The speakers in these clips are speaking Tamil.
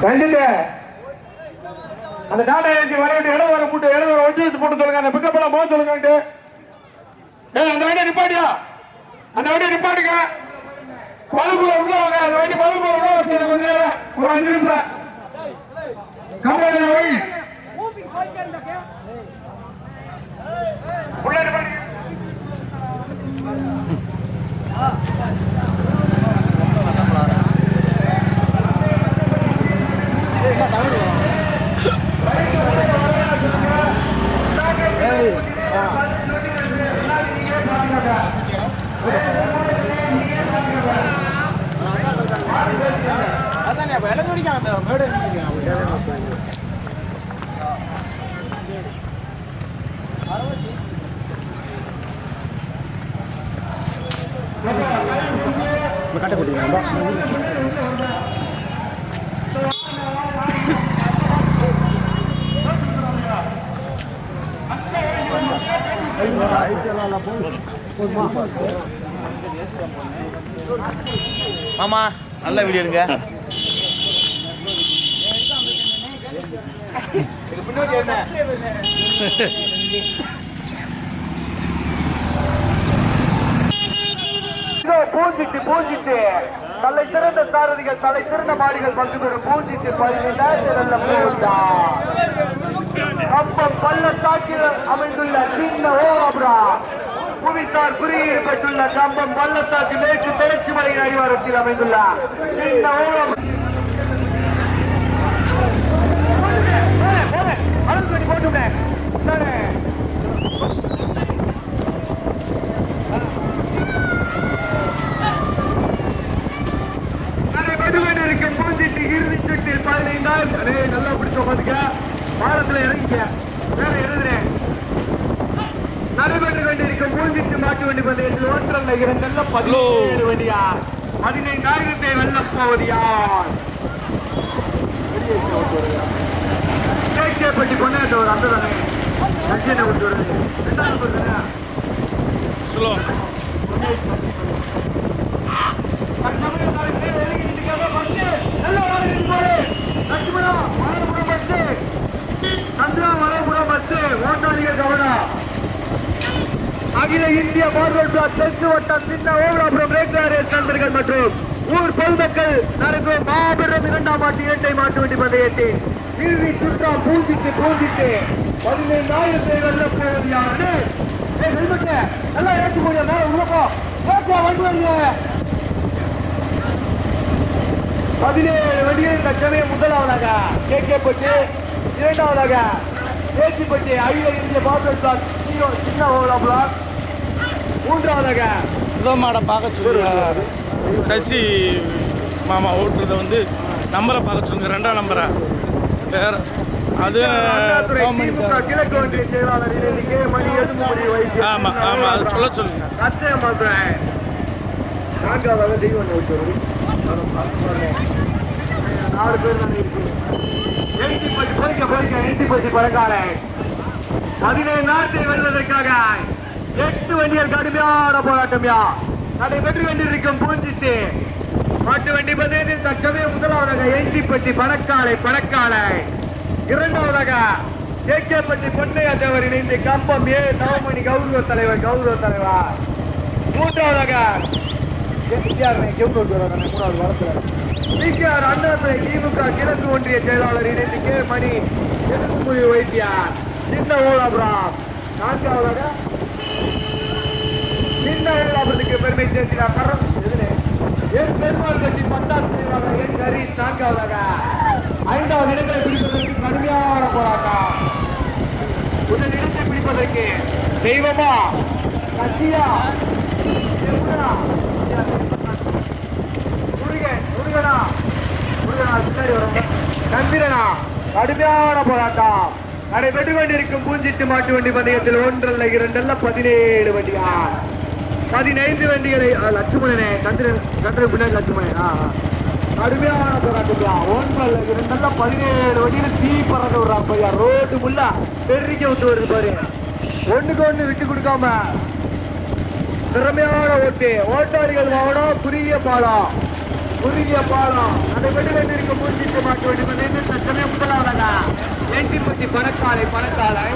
கண்டிப்பா அந்த டாடா ஏசி வர வேண்டிய இடம் வர கூட்டு இடம் வர வச்சு போட்டு சொல்லுங்க. அந்த பிக்கப் எல்லாம் போக சொல்லுங்க. அந்த வண்டியை நிப்பாட்டியா, அந்த வண்டியை நிப்பாட்டுங்க. பழுப்புல உள்ள வாங்க. அந்த வண்டி பழுப்புல உள்ள வச்சு கொஞ்சம் ஒரு 5 நிமிஷம் கம்பெனி போய் உள்ள நிப்பாட்டுங்க. கட்ட போட்டீங்க. ஆமா நல்ல வீடியோ எடுங்க. பூஞ்சிட்டு பூஞ்சிட்டு தலை சிறந்த சாரதிகள் தலை சிறந்த மாடிகள் பங்கு பெறும் பூஞ்சிட்டு கம்பம் பள்ளத்தாக்கில் அமைந்துள்ள சின்ன ஓபுரா புவிசார் குறியீடு பெற்றுள்ள கம்பம் பள்ளத்தாக்கு மேற்கு தொடர்ச்சி மலை அடிவாரத்தில் அமைந்துள்ள சின்ன ஓபுரா போட்டுட்டேன். பூஞ்சிட்டு இறுதி சுற்றில் 15 நல்லா பிடிச்ச உட்காந்துக்க. பாலத்துல இறங்கிக்க. வேற எழுதுறேன். நடைபெற்று வேண்டியிருக்கும் பூஞ்சிட்டு மாட்டு வண்டி பந்தயத்தில் 1 2 17 வண்டியா 15,000 வெள்ளப் போவது யார்? கேட்கப்பட்டி பொண்ணாட்ட ஒரு அந்த தானே நஞ்சனை விட்டு வருது. 2வது அகில இந்திய பார்வர்ட் தெற்கு வட்டம் சின்ன ஓவராபுரம் ரேக்லாரேஸ் நண்பர்கள் மற்றும் ஊர் பொதுமக்கள் நடக்கும் மாபெரும் 2ஆம் ஆண்டு இரட்டை மாட்டு வண்டி பந்தயத்தில் இறுதி சுற்றா பூஞ்சிட்டு 15,000 வெல்ல போவது யாரு? நல்லா ஏற்று போய் உள்ளப்போ வந்து வருங்க. 17 வண்டிகள் தற்சமயம் முதலாவதாக கேட்கப்பட்டு, 2வதாக பேச்சுப்பட்டு அகில இந்திய பார்வர்ட் சின்ன ஓவராபுரம், 3வதாக மாடை பார்க்க சொல்லுங்க. சசி மாமா ஓட்டுறத வந்து நம்பரை பார்க்க சொல்லுங்க. 2ஆம் நம்பரை வேற அது கிழக்கு ஒன்றிய செயலாளர் மணி எதுமுடி வைத்து ஆமா ஆமா அது சொல்ல சொல்லுங்க. 4வது தெய்வம் 4 பேர் தான் இருக்கு. 80 பறக்காலை 17 வெல்வதற்காக 8 வண்டிகள் கடுமையான போராட்டம்யா நடைபெற்று வேண்டியிருக்கும் பூஞ்சிட்டு மாட்டு வண்டி பந்தயத்தில் தக்கவே முதலாவதாக 80 பணக்காலை 2வதாக கேட்கப்பட்டி பொன்னையா தேவர் இணைந்து கம்பம் நவமணி கௌரவ தலைவர் 3வதாக அண்ணாதுரை திமுக கிழக்கு ஒன்றிய செயலாளர் இணைந்து கே மணி எதிர்ப்பு வைத்தியார் சின்ன ஓலாபுரம் 4வதாக சின்ன ஓலாபுரத்துக்கு பெருமை சேர்க்கிறார் பெருமாள் கட்சி பட்டாசு செயலாளர் என் ஹரீஷ் 4வதாக 5வது இடங்களை பிடிப்பதற்கு கடுமையான போராட்டம். முதல் இடத்தை பிடிப்பதற்கு தெய்வமா கட்சியா நந்திரனா கடுமையான போராட்டம் நடைபெற்று கொண்டிருக்கும் பூஞ்சிட்டு மாட்டு வண்டி பந்தயத்தில் 1 2 17 வண்டிகள் 15 வண்டிகளை லட்சுமணனே சந்திரன் பின்னாடி லட்சுமணன் கடுமையான போராட்டம் 1 2 17 வண்டிகள் தீ பறந்து விடுறான் பையா. ரோடு முல்லா பெருக்க விட்டு வருது பாரு. ஒண்ணுக்கு ஒண்ணு விட்டு கொடுக்காம திறமையான ஓட்டாளிகள் வாகனம் குறுகிய பாலம் அதை விட்டு வேண்டியிருக்க மூஞ்சிட்டு மாற்ற வேண்டும் தற்சமயம் முதலாவதாக ஏற்றிப்பட்டி பணக்காலை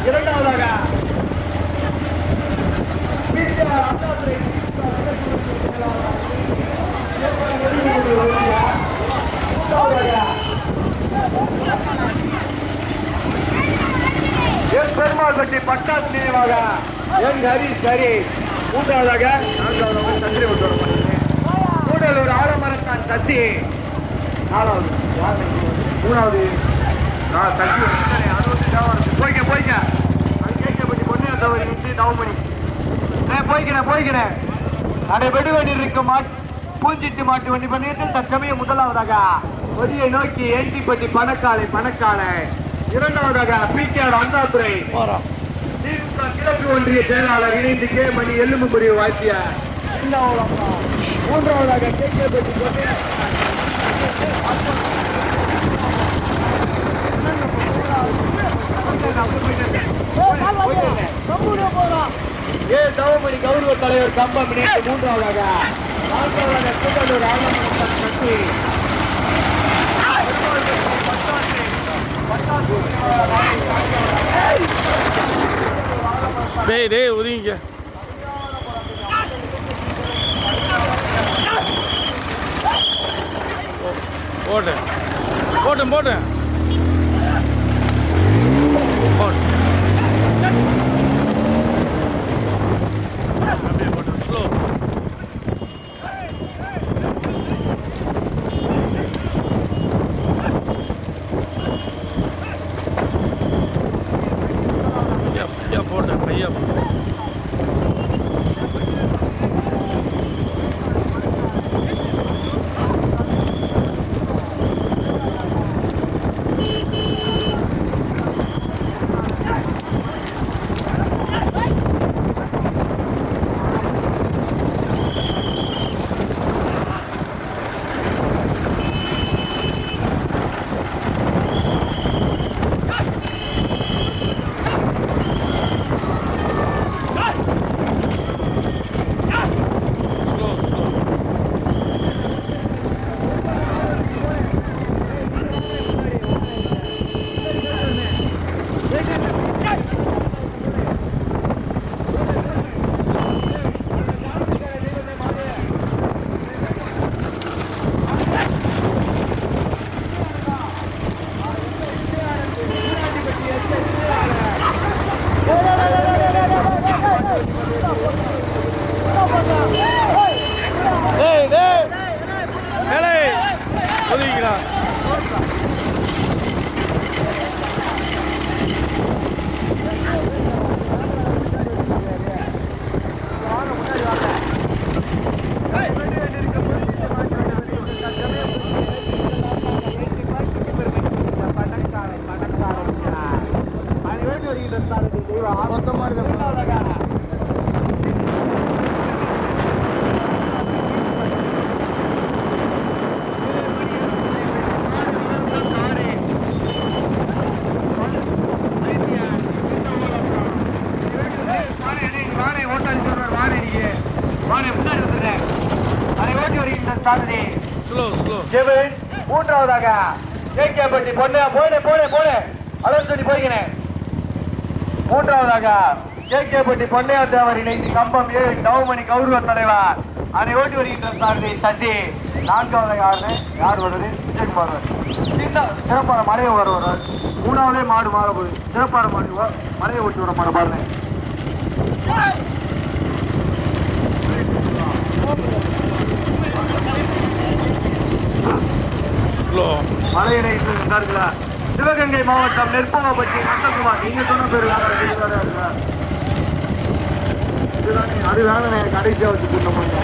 இரண்டாவதாக பெருமாள் பட்டி பட்டாசு நினைவாக என் ஹரி சரி மூன்றாவதாக தந்திரி கூடலூர் ஆலமரத்தான் சத்தி மூணாவது போய்க்க போய்க்கிறேன் அதை வெடி வேண்டிய இருக்கும் பூஞ்சிட்டு மாட்டு வண்டி பண்ணிட்டு தற்சமயம் முதலாவதாக கொடியை நோக்கி ஏற்றிப்பட்டி பணக்காலை இரண்டாவதாக பிகேஆர் அண்ணாதுரை கிழக்கு ஒன்றிய செயலாளர் இணைந்து கே மணி எலும்புக்குரிய வாத்திய மூன்றாவதாக தவமணி கௌரவ தலைவர் கம்பம் இணைந்து மூன்றாவதாக கூடலூர் ஆலமரத்தான் சக்தி டேய் ஒதுங்க போட்டேன் அப்படியே போட்டேன் ஸ்லோ போட்டேன் பையா ஒதுங்கிக்கலாம் மூன்றாவதாக கேகேபட்டி போய்கிறேன் மூன்றாவதாக கேகேபட்டி பொன்னையா தேவர் இணைந்து கம்பம் ஏ தவமணி கௌரவ தலைவர் அதை ஓட்டி வருகின்ற சாரதி சட்டி நான்காவதாக யார் வருவது விஜயகுமார் சிறப்பான மலையை வருவார் மூணாவதே மாடு மாறபோது சிறப்பான மாடு மலையை ஓட்டி வர மாட பாருங்க மலையினை சிவகங்கை மாவட்டம் நெற்பகப்பட்டி நந்தகுமார் நீங்க சொன்ன பேரு அது வேணே கடைசியா வச்சு கூட்ட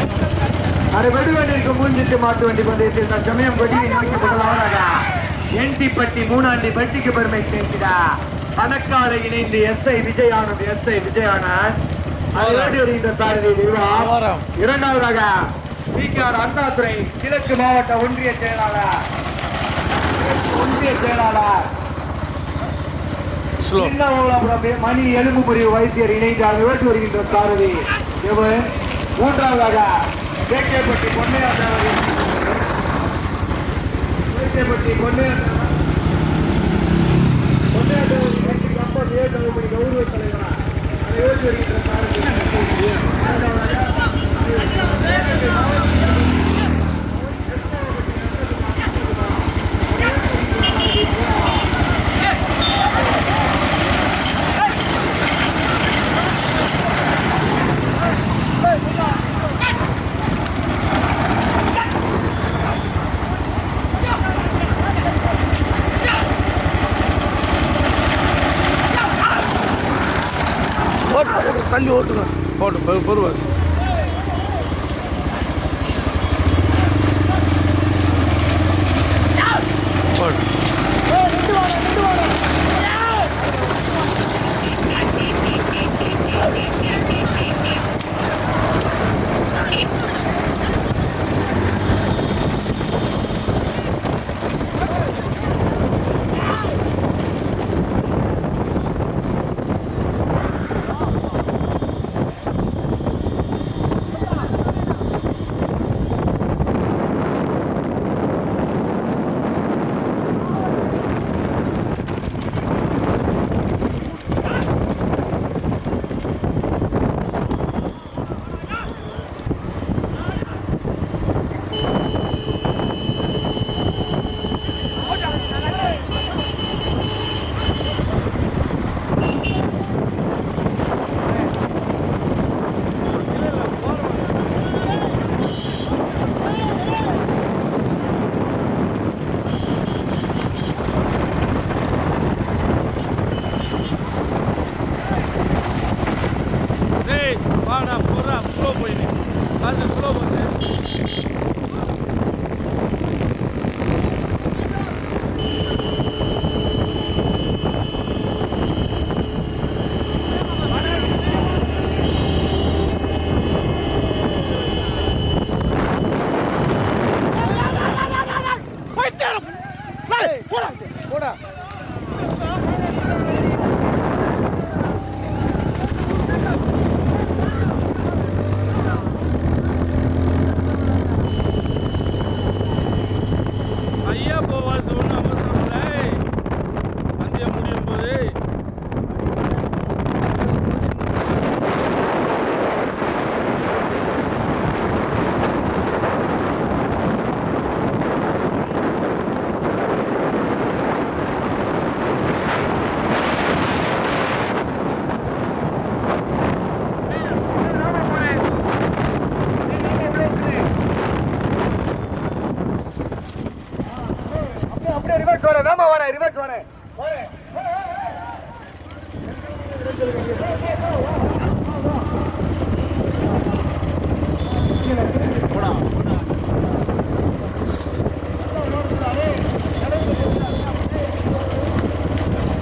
அதை வெடி வேண்டியிருக்கும் மூஞ்சிட்டு மாட்டு வண்டி பந்தயத்தில் சமயம் கொடியை நோக்கி முதலாவதாக என்டிப்பட்டி மூணாண்டி பட்டிக்கு பெருமை சேர்க்கிறா பணக்காரை இணைந்து எஸ்ஐ விஜயானந்த் அதை வேண்டி வருகின்ற சாரதி இரண்டாவதாக பிகேஆர் அண்ணாதுரை கிழக்கு மாவட்ட ஒன்றிய செயலாளர் ஸ்லோ. மணி எலும்பு முறிவு வைத்தியர் இணைந்து ஓட்டி வருகின்ற சாரதி இவர். மூன்றாவதாக கேகேபட்டி பொன்னையா கேகேபட்டி பொன்னையா கௌரவ தலைவரா அதை ஓட்டி வருகின்ற சாரதி. தள்ளி ஓட்டுங்க போட்டு பொறுவாசி. போட்டு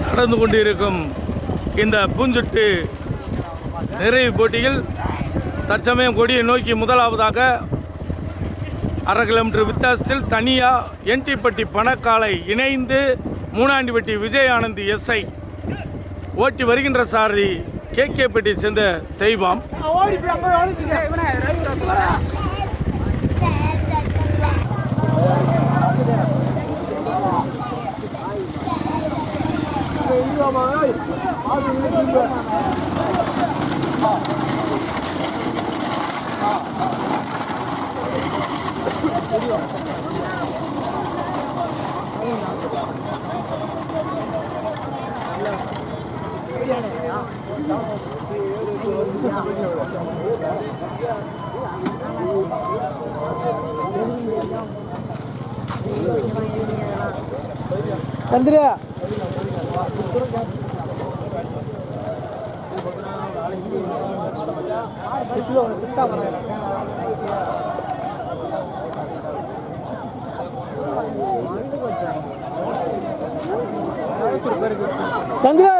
நடந்து கொண்டிருக்கும் இந்த பூஞ்சுட்டு நிறைவு போட்டியில் தற்சமயம் கொடியை நோக்கி முதலாவதாக 1/2 கிலோமீட்டர் வித்தியாசத்தில் தனியாக என்டிப்பட்டி பணக்காலை இணைந்து மூணாண்டிப்பட்டி விஜய் ஆனந்த் எஸ்ஐ ஓட்டி வருகின்ற சாரதி கேகேபட்டி சேர்ந்த தெய்வம். சந்திரியா சந்திரா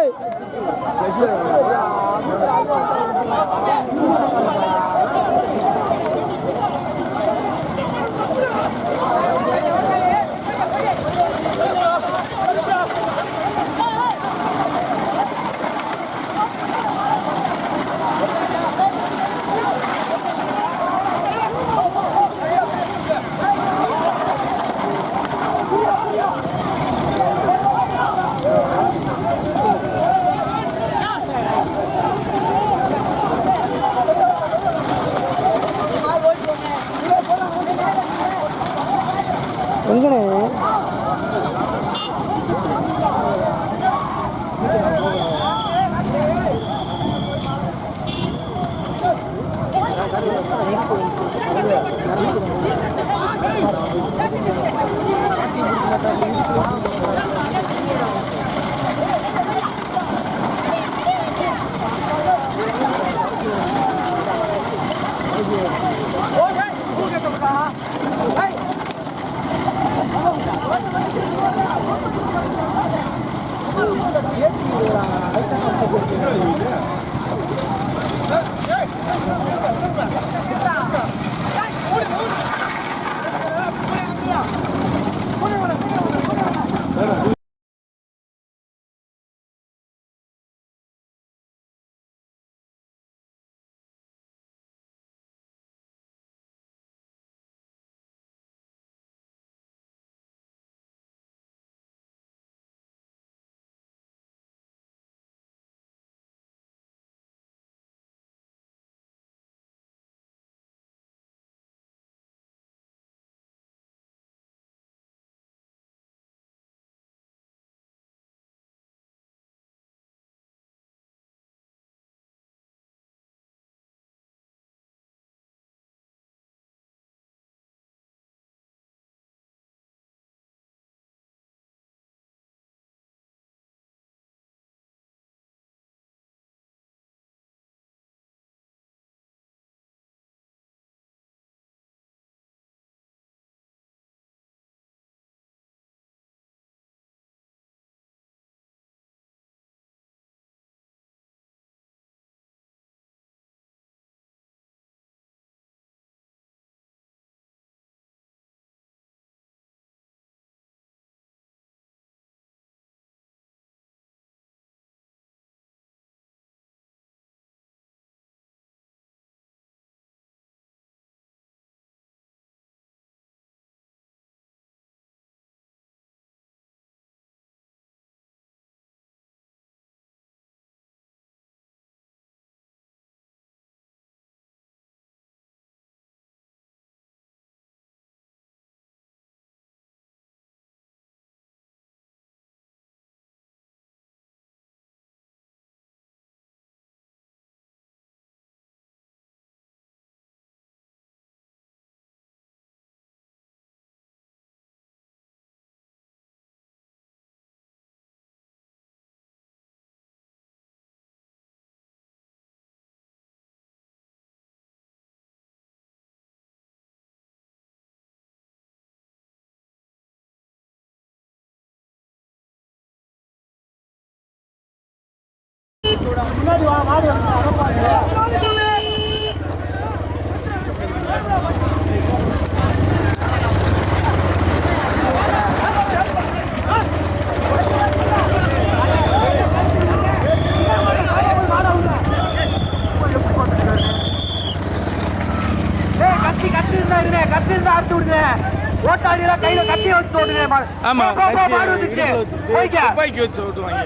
ஓட்டாடியெல்லாம் கையில கட்டி வச்சு ஓடுங்க. ஆமா மாடு வந்துச்சு. போய்க்க துப்பாக்கி வச்சு ஓட்டுவாங்க.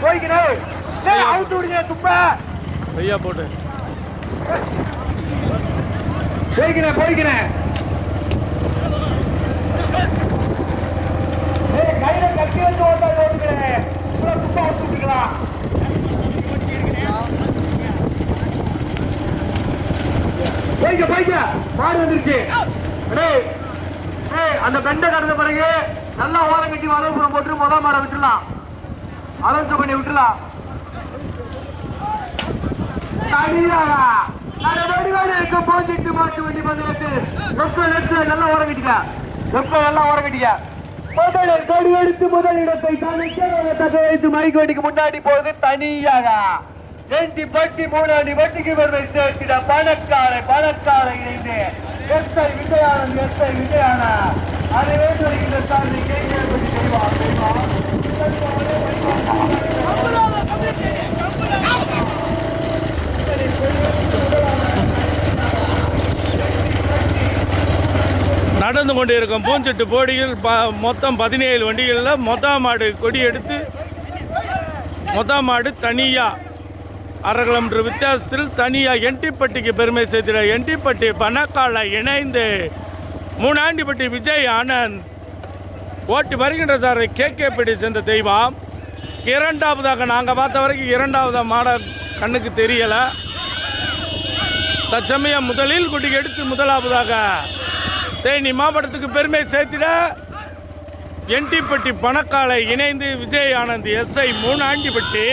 போய்க்கணும். அவுட் விடுங்க துப்பா. ஐயா போட்டு போய்க்கிறேன். கையில கட்டி வச்சு ஓட்டாடி ஓடுங்க. துப்பா அவுட் விட்டுக்கலாம். போய்க்க மாடு வந்துருச்சு. அந்த பெண்டை கடந்த பிறகு நல்லா ஓரம் கட்டி வளர்ப்புறம் போட்டு முதல் மாடை விட்டுலாம். அலர்ஜி பண்ணி விட்டுலாம். போஞ்சிட்டு மாட்டு வண்டி வந்து நல்லா ஓரம் கட்டிக்க. நல்லா ஓரம் கட்டிக்க. எடுத்து முதல் இடத்தை தகவத்து மைக் வண்டிக்கு முன்னாடி போகுது தனியாக. எண்டி பட்டி மூணாண்டி வட்டிக்கு வருவை சேர்த்திட பணக்காலை இணைந்து எஸ்ஐ விஜயானந்த் அதை வேண்டு வருகின்ற சார்பை கேள்வி செய்வார். நடந்து கொண்டு இருக்கும் பூஞ்செட்டு போடியில் மொத்தம் 17 வண்டிகளில் மொத்தம் மாடு கொடி எடுத்து மொத்தம் மாடு தனியாக 1/2 கிலோமீட்டர் வித்தியாசத்தில் தனியாக என்டிப்பட்டிக்கு பெருமை சேர்த்திட என்டிப்பட்டி பணக்கால இணைந்து மூணாண்டிப்பட்டி விஜய் ஆனந்த் ஓட்டி வருகின்ற சாரை கேகேபடி சேர்ந்த தெய்வம். இரண்டாவதாக நாங்கள் பார்த்த வரைக்கும் இரண்டாவதாக மாட கண்ணுக்கு தெரியலை. தற்சமயம் முதலில் கொடி எடுத்து முதலாவதாக தேனி மாவட்டத்துக்கு பெருமை சேர்த்திட என்டிப்பட்டி பணக்காலை இணைந்து விஜய் ஆனந்த் எஸ்ஐ மூணாண்டிப்பட்டி.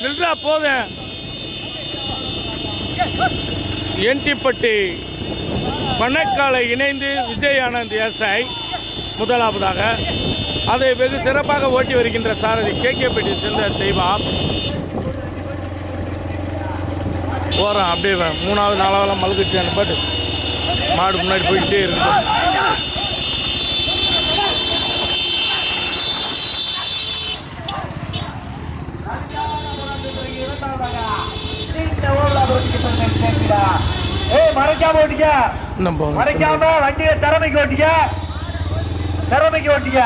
நின்றா போதும். என்டிப்பட்டி பணக்காலை இணைந்து விஜய் ஆனந்த் எஸ்ஐ முதலாவதாக. அதை வெகு சிறப்பாக ஓட்டி வருகின்ற சாரதி கேகேபட்டி சேர்ந்த தெய்வம். போகிறான் அப்படியே 3வது 4வது மலுக்குச்சு அனுப்பாட்டு மாடு முன்னாடி போய்கிட்டே இருக்கு. மறைக்காம வண்டியை திறமைக்கு ஓட்டிக்க.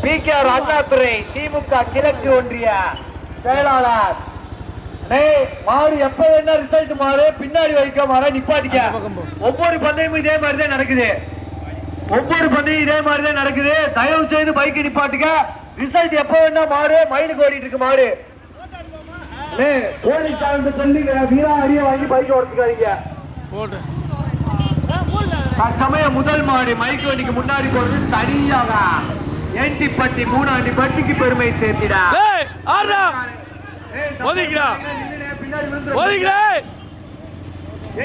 பிகேஆர் அண்ணாதுரை திமுக கிழக்கு ஒன்றிய செயலாளர். மாறு எப்ப என்ன ரிசல்ட் மாறு பின்னாடி வைக்க மாற நிப்பாட்டிக்க. ஒவ்வொரு பந்தயமும் இதே மாதிரிதான் நடக்குது. தயவு செய்து பைக்கு நிப்பாட்டுக்க. ரிசல்ட் எப்ப வேணா மாறு. மயிலுக்கு ஓடிட்டு இருக்கு மாறு. போலீஸ் சொல்லி வீரா அரிய வாங்கி பைக் ஓடிச்சுக்காதீங்க. தற்சமயம் முதல் மாடு மைக்கு வண்டிக்கு முன்னாடி போறது தனியாக என்டிப்பட்டி மூணாண்டிப்பட்டிக்கு பெருமை சேர்த்திடா.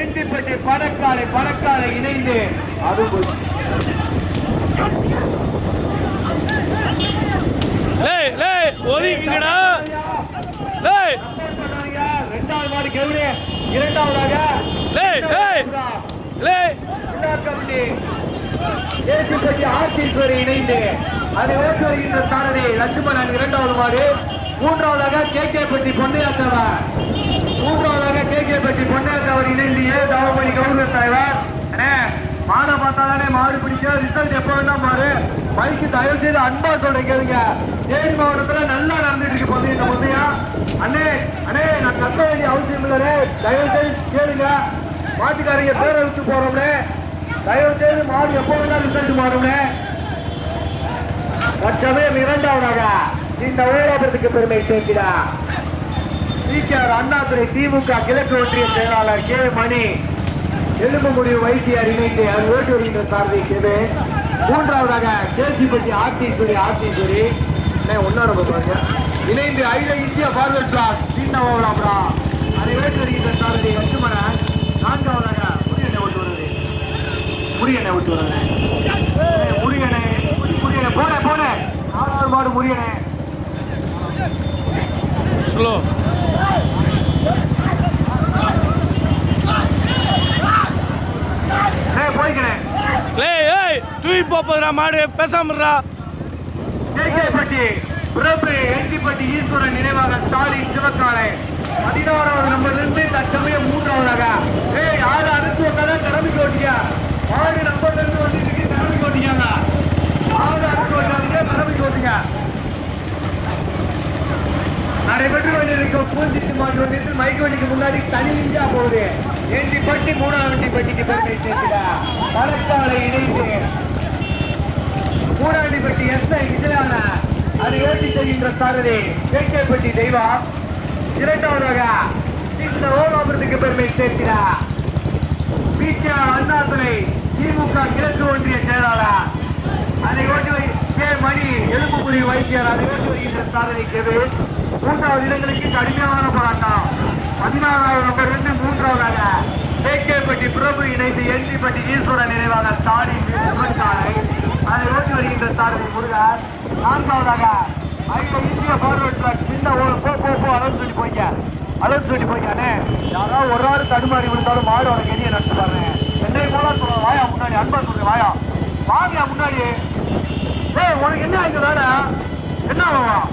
என்டிப்பட்டி பணக்காலை இணைந்து ஒதுக்கிங்கடா. 2வது மாடு கெவுரு. 2வதாக ஆர்த்தீஸ்வரி இணைந்து அதை ஓட்டு வருகின்ற சாரதி லட்சுமணன் 2வது மாடு. 3வதாக கேகேபட்டி பொன்னையாத்தவர். 3வதாக கேகேபட்டி பொன்னையாத்தவர் இணைந்து தாவமணி கவுன்சிலர் தலைவர். மாடை பார்த்தாதானே மாடு பிடிக்க. ரிசல்ட் எப்ப வேணா மாறு. பைக்கு தயவு செய்து அன்பா சொல்றேன் கேளுங்க. தேனி மாவட்டத்துல நல்லா நடந்துட்டு இருக்கு பொன்னையா. அண்ணே நான் கத்த வேண்டிய அவசியம் இல்லை. தயவு செய்து கேளுங்க. மாட்டுக்காரங்க பேரை விட்டு போறோம்னே. தயவு செய்து மாடு எப்போ வேணா ரிசல்ட் மாறும்னே. தற்சமயம் 2வதாக இந்த ஓராபுரத்துக்கு பெருமை சேர்க்கிறா பிகேஆர் அண்ணாதுரை திமுக கிழக்கு ஒன்றிய செயலாளர் கே மணி எலும்பு முடிவு வைத்தியர் இணைந்து அவர் ஓட்டு வருகின்ற சாரதி கேது. 3வதாக கேசிப்பட்டி ஆர்த்தீஸ்வரி ஒன்னார போறாங்க இணைந்து அகில இந்திய பார்வர்ட் பிளாக் சீனாவாபுரா அதை ஓட்டு வருகின்ற சாரதி லட்சுமணன். 4வதாக முரியனை விட்டு வருது. முரியனை போன 4வது மாடு முரியனை. ஸ்லோ போய்க்கிறேன். ஏய் தூக்கி போறா மாடு பேசாமறா. கேகேப்பட்டி பிரபு என்டிப்பட்டி ஈஸ்வரன் நினைவாக ஸ்டாலின் சிவக்காலை 16வது நம்பர்லிருந்து தற்சமயம் 3வதாக. யாரு அனுப்பி வந்தாலும் திறமைக்கு ஓட்டியா 6 நம்பர்லிருந்து வந்துட்டு திறமைக்கு ஓட்டிக்காங்க. 6 அனுப்பி வந்தாலுங்க திறமைக்கு ஓட்டிங்க. நடைபெற்று கொண்டிருக்கும் பூஞ்சிட்டு மாட்டு வண்டியில் மைக்கு வண்டிக்கு முன்னாடி தனி நிஞ்சா போகுது. என்டிப்பட்டி 3வது பட்டிக்கு பெருமை சேர்க்கிறார். பலத்தாலை இணைந்து மூடாண்டிப்பட்டி எஸ்ஐ விஜயான அதை ஓட்டி செல்கின்ற சாரதி கேகேப்பட்டி தெய்வா 2வதாக இந்த ஓமாபுரத்துக்கு பெருமை சேர்க்கிறார். பிடிஆர் அண்ணாதுரை திமுக கிழக்கு ஒன்றிய செயலாளர் அதை ஓட்டி கே மணி எலும்புக்குடி வைத்தியர் அதை ஓட்டி வருகின்ற சாரதி கேது 3வது இடங்களுக்கு கடுமையான போராட்டம். 16வது நம்பரிலிருந்து 3வதாக கேகேப்பட்டி பிரபு இணைந்து என்டிப்பட்டி ஈஸ்வரன் நினைவாக ஸ்டாலின் சாலை அதை ஓட்டி வருகின்ற சாரதி முருகர். 4வதாக இந்திய பார்வர்ட்ல சின்ன அளவு சொல்லி போய்க்கானே. யாராவது ஒரு ஆள் தடுமாறி விழுந்தாலும் மாடு உனக்கு எதிய நடத்து பாருங்க. என்னை போல சொல்றேன் வாயா முன்னாடி அன்பா சொல்றேன் வாயா வாங்கியா முன்னாடி. உனக்கு என்ன ஆயிடுச்சு வேற என்ன ஆகும்?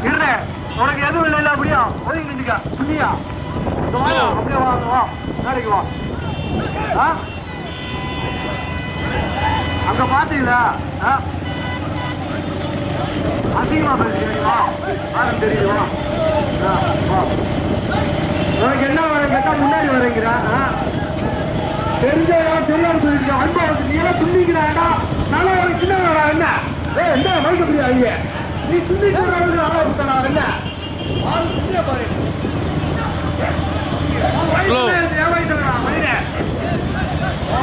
இருந்தே உனக்கு எதுவும் இல்லை அப்படியா ஒதுங்கி நின்றுக்க புண்ணியா வாயா அப்படியே வா நாளைக்கு வா. அங்க பாத்தீங்களா அதிகமா பேசுறீங்களா தெரியுமா? உனக்கு என்ன வர கேட்டா முன்னாடி வரீங்கிறா தெரிஞ்சா தெரியாம சொல்லிட்டு அன்பா நீ எல்லாம் துண்டிக்கிறாடா நல்லா ஒரு சின்ன வரா என்ன என்ன வைக்க முடியாது நீ துண்டிக்கிற நல்லா இருக்கா என்ன பாரு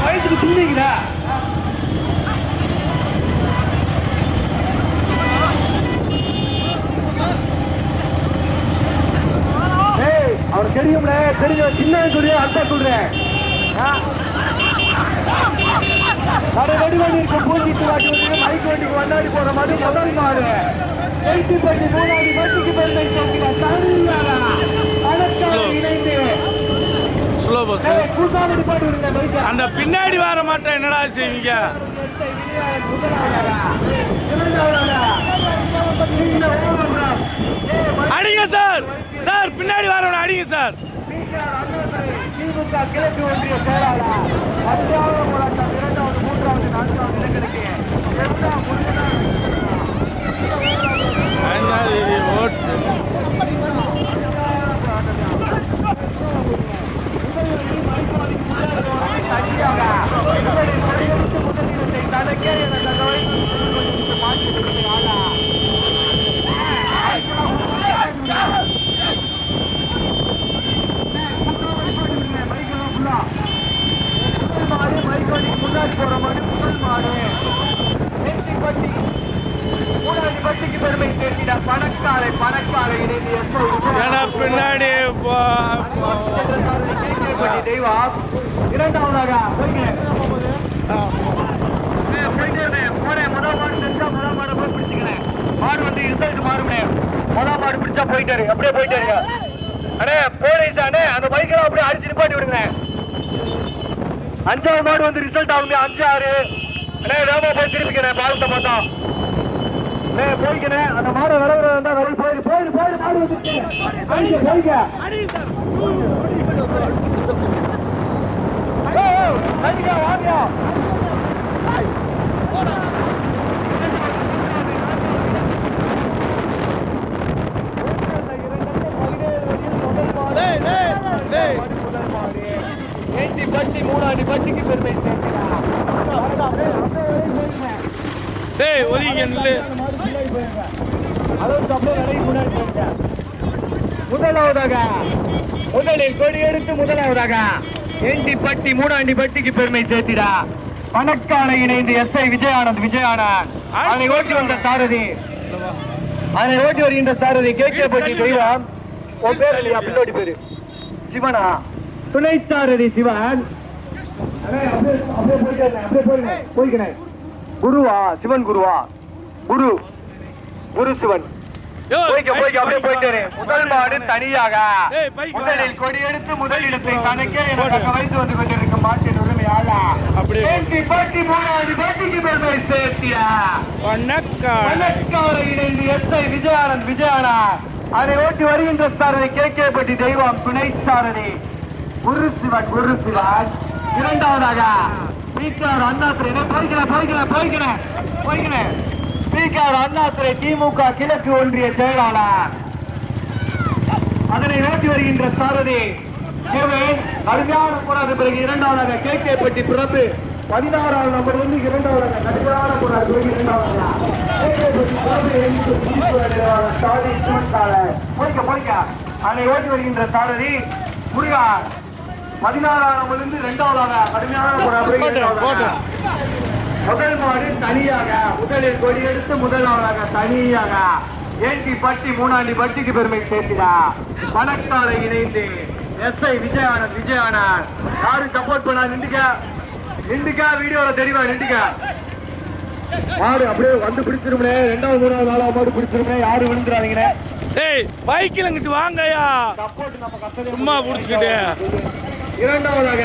வயசுக்கு துண்டிக்கிறா. அவர் தெரியும்ல தெரியும் சின்ன சொல்லி அர்த்தம் சொல்றேன். ரெடி பண்ணி இருக்க பூஜிட்டு வாட்டி வந்து மைக் வண்டிக்கு வண்டாடி போற மாதிரி முதல் மாடு 3வது வண்டிக்கு பெருமை அந்த பின்னாடி வர மாட்டேன் என்னடா செய்வீங்க? அடிங்க சார் சார் பின்னாடி வரணும் அடிங்க சார். திமுக கிழக்கு ஒன்றிய செயலாளர் 10வது போராட்டம் 2வது 3வது 4வது இடங்களுக்கு முன்னாடி போற மாதிரி முதல் மாடு பட்டிக்கு பெருமை சேர்த்திட பணக்காரை பின்னாடி தெய்வா 2வதாக முதல் மாடு தெரிஞ்சா முதல் மாடு போய் பிடிச்சிக்கிறேன். மாடு வந்து ரிசல்ட் மாறுமே முதல் மாடு பிடிச்சா போயிட்டாரு அப்படியே போயிட்டாருங்க. அண்ணே போலீஸ் அண்ணே அந்த பைக்கெல்லாம் அப்படியே அடிச்சு நிப்பாட்டி விடுங்க. 5வது மாடு வந்து ரிசல்ட் ஆகுங்க 5 6 அண்ணே வேகமா போய் திருப்பிக்கிறேன் பாலத்தை பார்த்தோம் போய்க்கிறேன். அந்த மாடு விளையாடுறதா இருந்தா வெளியே போயிரு மாடு வந்து போய்க்க வாங்க பட்டி 3வது பட்டிக்கு பெருமை சேர்க்கிறார். ஒதுங்க முதலாவதாக முதலில் கொடி எடுத்து முதலாவதாக என்டிப்பட்டி 3வது பட்டிக்கு பெருமை சேர்த்திடா. பணக்காலை இணைந்து எஸ்ஐ விஜயானந்த் அதை ஓட்டி வந்த சாரதி அதை ஓட்டி வருகின்ற சாரதி கேகேப்பட்டி தெய்வம் பின்னாடி பேரு சிவனா துணை சாரதி சிவன் போய்க்கிறேன். குருவா சிவன் குருவா குரு சிவன் யோ, போய்க்க அப்படியே போயிட்டு இரு. முதல் மாடு தனியாக ஏய், பைக் முதலில் கொடி எடுத்து முதலிடத்தை தனக்கே என தக்க வைத்து வந்து கொண்டிருக்கும் மாட்டின் உரிமையாளா அப்படியே. பாட்டி மூணாவது பாட்டிக்கு பெருமை சேர்த்தியா வணக்கம். வணக்கார இணைந்து எஸ்ஐ விஜயானந்த் அதை ஓட்டி வருகின்ற சாரதி கேகேபட்டி தெய்வம் துணை சாரதி குரு சிவன் இரண்டாவதாக பீக்கார் அண்ணாத்துறை போய்கிறேன் பீக்கார் அண்ணாத்துறை திமுக கிழக்கு ஒன்றிய செயலாளர் அதனை ஓட்டி வருகின்ற சாரதி கடுமையான போராட்ட பிறகு இரண்டாவதாக கேகேபட்டி பிறப்பு 16வது நம்பர் வந்து இரண்டாவதாக கடுமையான போராட்ட பிறகு இரண்டாவதாக அதை ஓட்டி வருகின்ற சாரதி முருகா 16வது நம்பர்லிருந்து இரண்டாவதாக கடுமையான போராட்ட முதல் மாடு தனியாக முதலில் கொடி எடுத்து முதலாவதாக தனியாக ஏன்டி பட்டி மூணாண்டி பட்டிக்கு பெருமை சேர்த்தினா வணக்காலை இணைந்து எஸ்ஐ விஜயானந்த் யாரு சப்போர்ட் பண்ணா நின்றுக்கா வீடியோல தெரியுமா நின்றுக்கா மாடு அப்படியே வந்து பிடிச்சிருமே 2வது 3வது 4வது மாடு பிடிச்சிருமே யாரு விழுந்துறாதீங்க ஏய் பைக்கில் இங்கிட்டு வாங்கயா சப்போர்ட் நம்ம கஷ்டம் சும்மா பிடிச்சிக்கிட்டு இரண்டாவதாக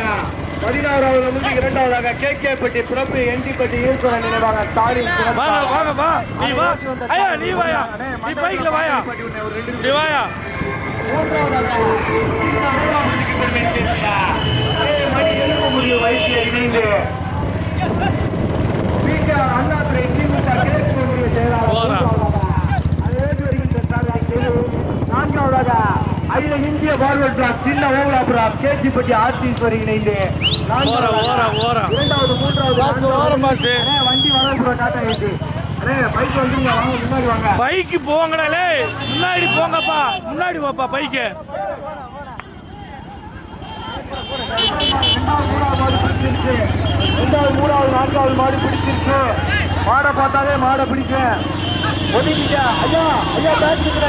16வது வந்து இரண்டாவதாக கேகேபட்டி பிறப்பு என்டிபட்டி ஈஸ்வரன் நினைவாக ஸ்டாலின் வாங்க வா நீ வா ஐயா நீ வாயா நீ பைக்ல வாயா நீ வாயா வைத்திய இணைந்து அண்ணாதுரை திமுக கிழக்கு ஒன்றிய செயலாளர் நான்காவதாக அகில இந்திய பார்வர்ட் பிளாக் சின்ன ஓவலாபுரம் கேஜிப்பட்டி ஆர்டிஸ்வரி இணைந்து இரண்டாவது 3வது வண்டி வரப்புற டாட்டா ஏசி பைக் வந்துருங்க வாங்க முன்னாடி வாங்க பைக்கு போங்கடா முன்னாடி போங்கப்பா முன்னாடி வாப்பா பைக்கு 2வது 3வது 4வது மாடு பிடிச்சிருக்கு மாடை பார்த்தாலே மாடை பிடிக்க ஒதுக்கிட்டா ஐயா பேண்ட் கொடுக்குற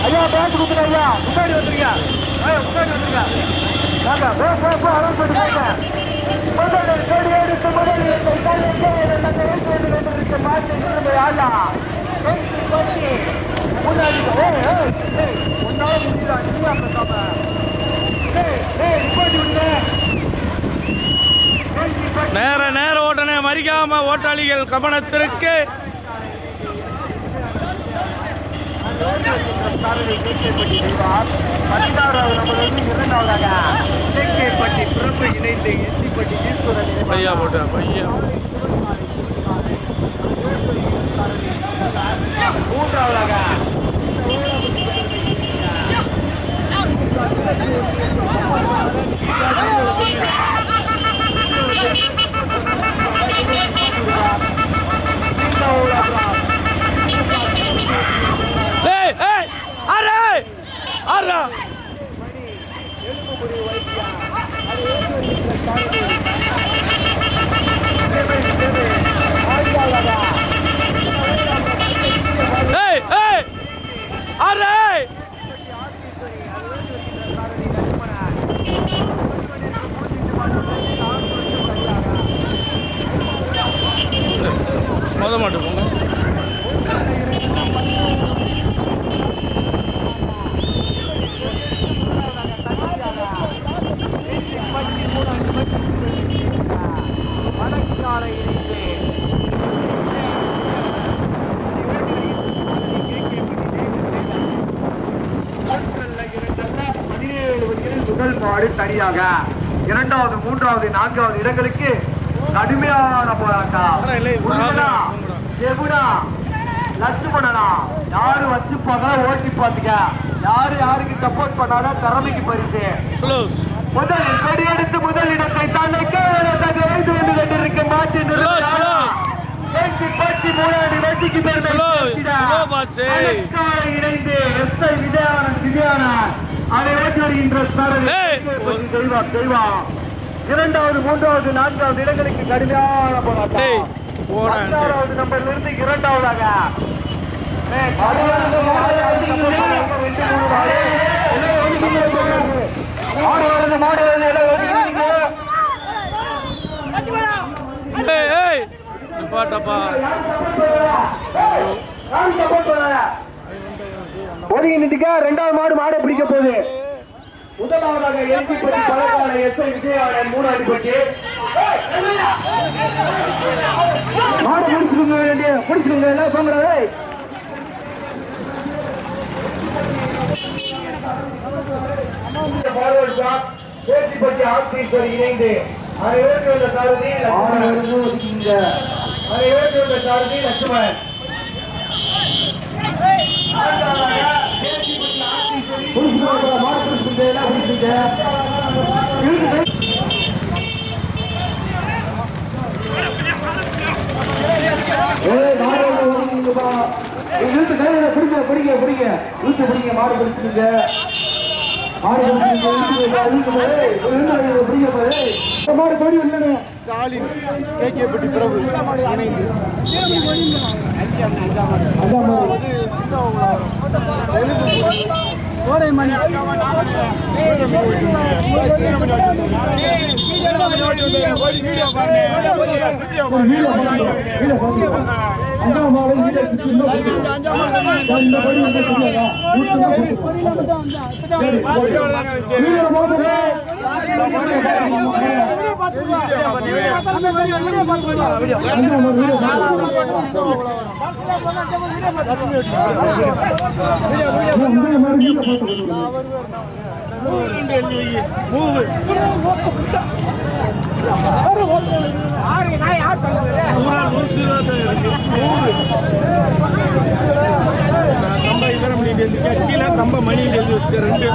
ஐயா பேண்ட் கொடுக்குற முன்னாடி வந்துருங்க நேர ஓட்டனே மறிக்காம ஓட்டாளிகள் கவனத்திற்கு பையா போட்ட பையா மொத மாட்டு போங்க முதல் மாடு தனியாக 2வது 3வது 4வது இடங்களுக்கு கடுமையான போராட்டம் லட்சுமணனா யாரு வச்சுப்பாங்க ஓட்டி பாத்துக்க யாருக்கு சப்போர்ட் பண்ணாலும் திறமைக்கு பரிசு முதலில் கொடியெடுத்து முதலிடத்தை தன்னைக்கு கொண்டிருக்க மாட்டேன் இணைந்து எஸ்ஐ விஜயானந்த் அதை ஓட்டி வருகின்ற தெய்வம் 2வது 3வது 4வது இடங்களுக்கு கடுமையான போராட்டம் 16வது நம்பரிலிருந்து 2வதாக ஒதுங்கி நிதிக்க. ரெண்டாவது மாடு பிடிக்க போகுது. முதலாவதாக எல்பிபட்டி பழக்கான எஸ்ஐ விஜயாளன் 3 அடிப்பட்டி மாடு முடிச்சுருங்க எல்லாம் போங்கிறதே. பேச்சிப்பட்டி ஆட்சீஸ்வரி இணைந்து அதை ஏற்றி வந்த சாரதி லட்சுமணன். பிடிங்க மாடு பிடிச்சிருங்க. மாடு கொடி இல்லைன்னு ஸ்டாலின் கேகேபட்டி பிரபு இணைந்து கோடைமணி கம்ப இதர மணி கீழே கம்ப மணி எழுதி வச்சுக்க 2